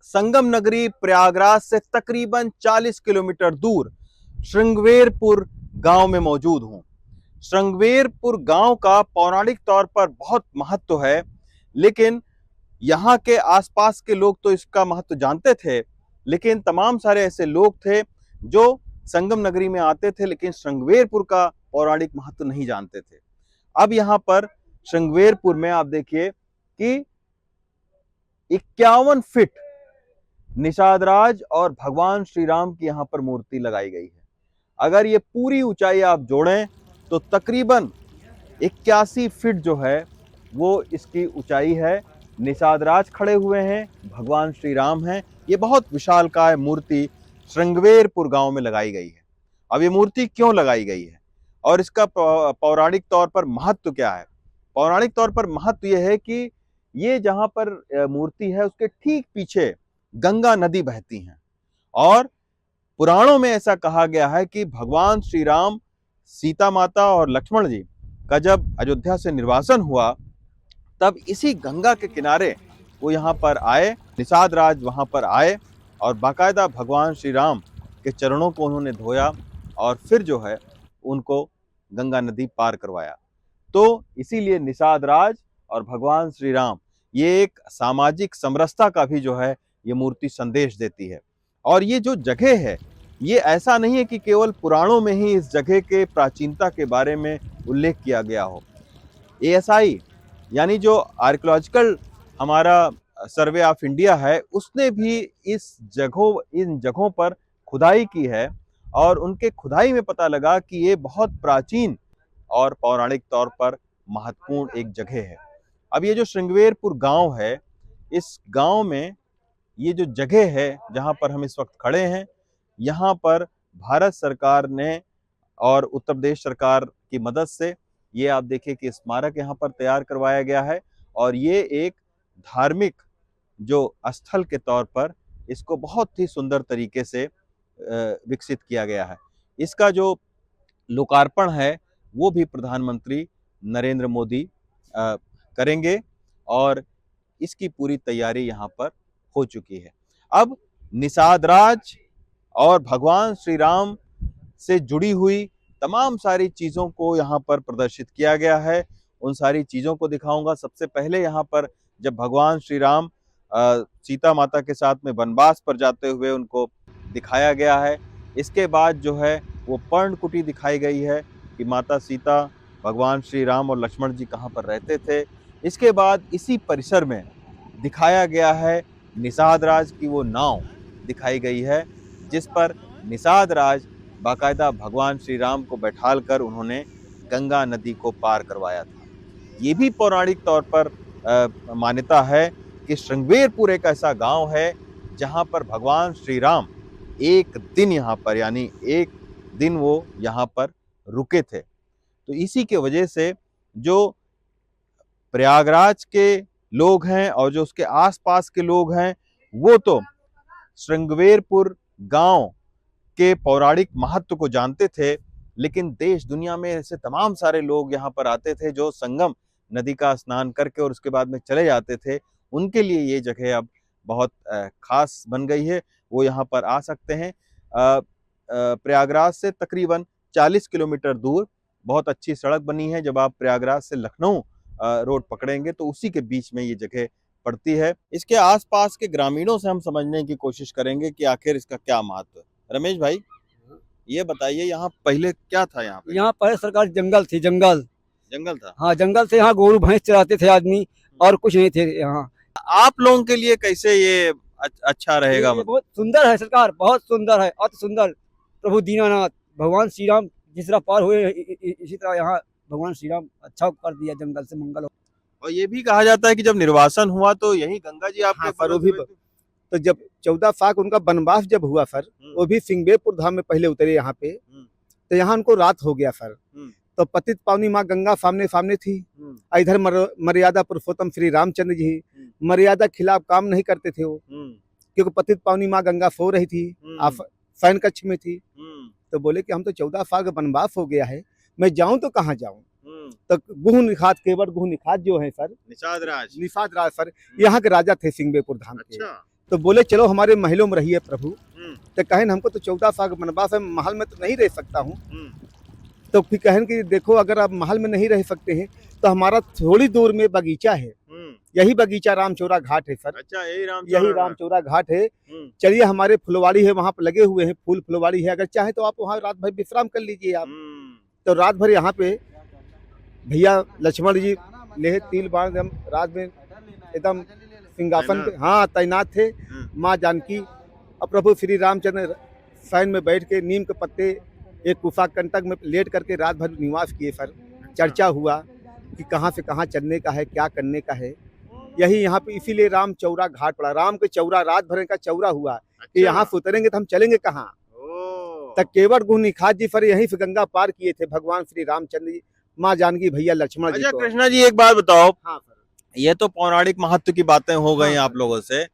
संगम नगरी प्रयागराज से तकरीबन 40 किलोमीटर दूर श्रृंगवेरपुर गांव में मौजूद हूं। श्रृंगवेरपुर गांव का पौराणिक तौर पर बहुत महत्व है, लेकिन यहाँ के आसपास के लोग तो इसका महत्व जानते थे, लेकिन तमाम सारे ऐसे लोग थे जो संगम नगरी में आते थे लेकिन श्रृंगवेरपुर का पौराणिक महत्व नहीं जानते थे। अब यहाँ पर श्रृंगवेरपुर में आप देखिए कि 51 फीट निषादराज और भगवान श्री राम की यहाँ पर मूर्ति लगाई गई है। अगर ये पूरी ऊंचाई आप जोड़ें तो तकरीबन 81 फीट जो है वो इसकी ऊंचाई है। निषादराज खड़े हुए हैं, भगवान श्री राम हैं। ये बहुत विशालकाय मूर्ति श्रृंगवेरपुर गांव में लगाई गई है। अब ये मूर्ति क्यों लगाई गई है और इसका पौराणिक तौर पर महत्व क्या है? पौराणिक तौर पर महत्व यह है कि ये जहां पर मूर्ति है उसके ठीक पीछे गंगा नदी बहती है और पुराणों में ऐसा कहा गया है कि भगवान श्री राम, सीता माता और लक्ष्मण जी का जब अयोध्या से निर्वासन हुआ तब इसी गंगा के किनारे वो यहाँ पर आए, निषाद राज वहाँ पर आए और बाकायदा भगवान श्री राम के चरणों को उन्होंने धोया और फिर जो है उनको गंगा नदी पार करवाया। तो इसीलिए निषाद राज और भगवान श्री राम ये एक सामाजिक समरसता का भी जो है ये मूर्ति संदेश देती है। और ये जो जगह है ये ऐसा नहीं है कि केवल पुराणों में ही इस जगह के प्राचीनता के बारे में उल्लेख किया गया हो। ASI यानी जो आर्कियोलॉजिकल हमारा सर्वे ऑफ इंडिया है उसने भी इन जगहों पर खुदाई की है और उनके खुदाई में पता लगा कि ये बहुत प्राचीन और पौराणिक तौर पर महत्वपूर्ण एक जगह है। अब ये जो श्रृंगवेरपुर गांव है, इस गांव में ये जो जगह है जहां पर हम इस वक्त खड़े हैं, यहाँ पर भारत सरकार ने और उत्तर प्रदेश सरकार की मदद से ये आप देखिए कि स्मारक यहाँ पर तैयार करवाया गया है और ये एक धार्मिक जो स्थल के तौर पर इसको बहुत ही सुंदर तरीके से विकसित किया गया है। इसका जो लोकार्पण है वो भी प्रधानमंत्री नरेंद्र मोदी करेंगे और इसकी पूरी तैयारी यहाँ पर हो चुकी है। अब निषादराज और भगवान श्री राम से जुड़ी हुई तमाम सारी चीज़ों को यहाँ पर प्रदर्शित किया गया है। उन सारी चीज़ों को दिखाऊंगा। सबसे पहले यहाँ पर जब भगवान श्री राम सीता माता के साथ में वनवास पर जाते हुए उनको दिखाया गया है। इसके बाद जो है वो पर्णकुटी दिखाई गई है कि माता सीता, भगवान श्री राम और लक्ष्मण जी कहाँ पर रहते थे। इसके बाद इसी परिसर में दिखाया गया है निषाद राज की वो नाव दिखाई गई है जिस पर निषाद राज बाकायदा भगवान श्री राम को बैठाल कर उन्होंने गंगा नदी को पार करवाया था। ये भी पौराणिक तौर पर मान्यता है कि श्रृंगवेरपुर एक ऐसा गांव है जहां पर भगवान श्री राम एक दिन यहाँ पर यानी एक दिन वो यहाँ पर रुके थे। तो इसी के वजह से जो प्रयागराज के लोग हैं और जो उसके आसपास के लोग हैं वो तो श्रृंगवेरपुर गांव के पौराणिक महत्व को जानते थे, लेकिन देश दुनिया में ऐसे तमाम सारे लोग यहाँ पर आते थे जो संगम नदी का स्नान करके और उसके बाद में चले जाते थे। उनके लिए ये जगह अब बहुत खास बन गई है। वो यहाँ पर आ सकते हैं। प्रयागराज से तकरीबन 40 किलोमीटर दूर बहुत अच्छी सड़क बनी है। जब आप प्रयागराज से लखनऊ रोड पकड़ेंगे तो उसी के बीच में ये जगह पड़ती है। इसके आसपास के ग्रामीणों से हम समझने की कोशिश करेंगे कि आखिर इसका क्या महत्व है। रमेश भाई, ये बताइए यहाँ पहले क्या था? यहाँ पहले सरकार जंगल थी। जंगल था। हाँ, जंगल से यहाँ गोरू भैंस चराते थे आदमी और कुछ नहीं थे यहाँ। आप लोगों के लिए कैसे ये अच्छा रहेगा? बहुत सुंदर है सरकार, बहुत सुंदर है, अति सुंदर। प्रभु दीनानाथ भगवान श्री राम जिस तरह पार हुए इसी तरह यहाँ भगवान श्री राम अच्छा कर दिया, जंगल से मंगल हो। और ये भी कहा जाता है कि जब निर्वासन हुआ तो यही गंगा जी आपके तो जब 14 साल उनका वनवास जब हुआ सर, वो भी श्रृंगवेरपुर धाम में पहले उतरे यहाँ पे, तो यहाँ उनको रात हो गया सर। तो पतित पावनी माँ गंगा सामने सामने थी, इधर मर्यादा पुरुषोत्तम श्री रामचंद्र जी मर्यादा खिलाफ काम नहीं करते थे वो, क्योंकि पतित पावनी माँ गंगा सो रही थी, शयन कक्ष में थी। तो बोले कि हम तो 14 साल का वनवास हो गया है, मैं जाऊं तो कहाँ जाऊं। तो गुह निखात, केवट गुह निखात जो है सर, निषाद राज सर, यहाँ के राजा थे श्रृंगवेरपुर धाम के। तो बोले चलो हमारे महलों में रहिए प्रभु। तो कहन हमको तो 14 साल का वनवास है, महल में तो नहीं रह सकता हूँ। तो फिर कहन कि देखो अगर आप महल में नहीं रह सकते हैं तो हमारा थोड़ी दूर में बगीचा है, यही बगीचा रामचौरा घाट है सर। अच्छा, यही रामचौरा घाट है। चलिए हमारे फुलवाड़ी है, वहाँ पर लगे हुए हैं फूल, फुलवाड़ी है, अगर चाहे तो आप वहाँ रात भर विश्राम कर लीजिए आप। तो रात भर यहाँ पे भैया लक्ष्मण जी लेह तिल बांध हम रात में एकदम सिंहासन पे हाँ तैनात थे। माँ जानकी और प्रभु श्री रामचंद्र शयन में बैठ के नीम के पत्ते एक गुफा कंटक में लेट करके रात भर निवास किए सर। चर्चा हुआ कि कहाँ से कहाँ चलने का है, क्या करने का है। यही यहाँ पे इसीलिए रामचौरा घाट पड़ा, राम के चौरा, रात भर का चौरा हुआ कि यहाँ से उतरेंगे तो हम चलेंगे कहाँ। तक केवट गुह निखात जी पर यहीं से गंगा पार किए थे भगवान श्री रामचंद्र जी, माँ जानकी, भैया लक्ष्मण जी। अच्छा कृष्णा जी, एक बात बताओ। हाँ सर, ये तो पौराणिक महत्व की बातें हो गई हाँ, आप लोगों से,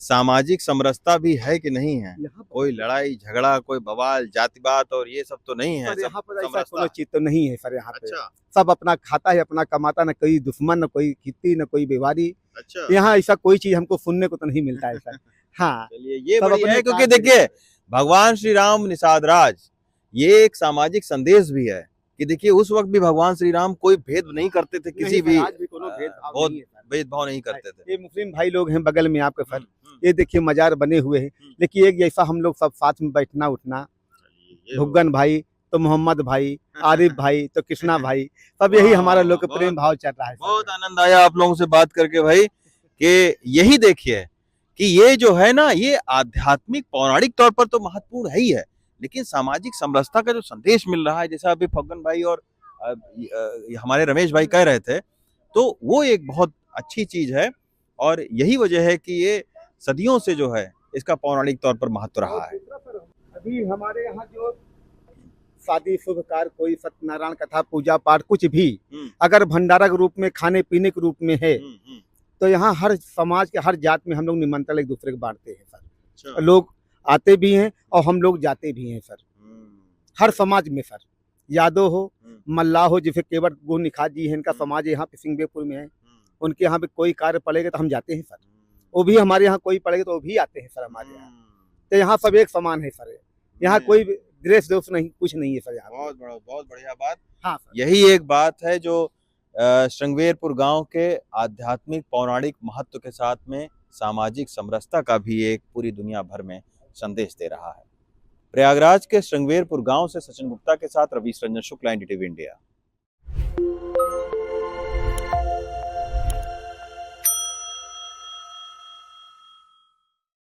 सामाजिक समरसता भी है कि नहीं है? कोई लड़ाई झगड़ा, कोई बवाल, जातिवाद और ये सब तो नहीं है? यहाँ पर ऐसा कोई चीज तो नहीं है सर। यहाँ पे अच्छा, सब अपना खाता है, अपना कमाता, न कोई दुश्मन, न कोई कित्ती, न कोई बेवारी। अच्छा, यहाँ ऐसा कोई चीज हमको सुनने को तो नहीं मिलता है सर। हाँ चलिए ये सब बढ़िया अपने है, क्योंकि काम देखिए भगवान श्री राम निषाद राज, ये एक सामाजिक संदेश भी है कि देखिए उस वक्त भी भगवान श्री राम कोई भेद नहीं करते थे, किसी भी बहुत भेदभाव नहीं करते थे। ये मुस्लिम भाई लोग हैं बगल में आपके सर, ये देखिए मजार बने हुए हैं, लेकिन एक जैसा हम लोग सब साथ में बैठना उठना, भुग्गन भाई तो मोहम्मद भाई, आरिफ भाई तो कृष्णा भाई, सब यही हमारा लोग का प्रेम भाव चल रहा है। बहुत आनंद आया आप लोगों से बात करके भाई, कि यही देखिए कि ये जो है ना, ये आध्यात्मिक पौराणिक तौर पर तो महत्वपूर्ण है ही है, लेकिन सामाजिक समरसता का जो संदेश मिल रहा है, जैसा अभी फग्गन भाई और हमारे रमेश भाई कह रहे थे, तो वो एक बहुत अच्छी चीज है। और यही वजह है कि ये सदियों से जो है इसका पौराणिक तौर पर महत्व रहा है। अभी हमारे यहाँ जो शादी शुभ कार्य, कोई सत्यनारायण कथा, पूजा पाठ कुछ भी अगर भंडारा के रूप में, खाने पीने के रूप में है, तो यहाँ हर समाज के हर जात में हम लोग निमंत्रण एक दूसरे को बांटते हैं सर। लोग आते भी हैं और हम लोग जाते भी हैं सर, हर समाज में सर। यादव हो, मल्लाह हो, जैसे केवट गुह निखात जी है, इनका समाज यहाँ पे सिंहबेपुर में है, उनके यहाँ पे कोई कार्य पड़ेगा तो हम जाते हैं सर। वो भी हमारे यहाँ कोई पड़ेगा तो वो भी आते हैं सर हमारे यहाँ। तो यहाँ सब एक समान है सर, यहाँ कोई द्वेष दोष नहीं, कुछ नहीं है सर यहाँ। बहुत बढ़िया बात। हाँ सर, यही एक बात है जो श्रृंगवेरपुर गांव के आध्यात्मिक पौराणिक महत्व के साथ में सामाजिक समरसता का भी एक पूरी दुनिया भर में संदेश दे रहा है। प्रयागराज के श्रृंगवेरपुर गांव से सचिन गुप्ता के साथ रवीश रंजन शुक्ला, NDTV इंडिया।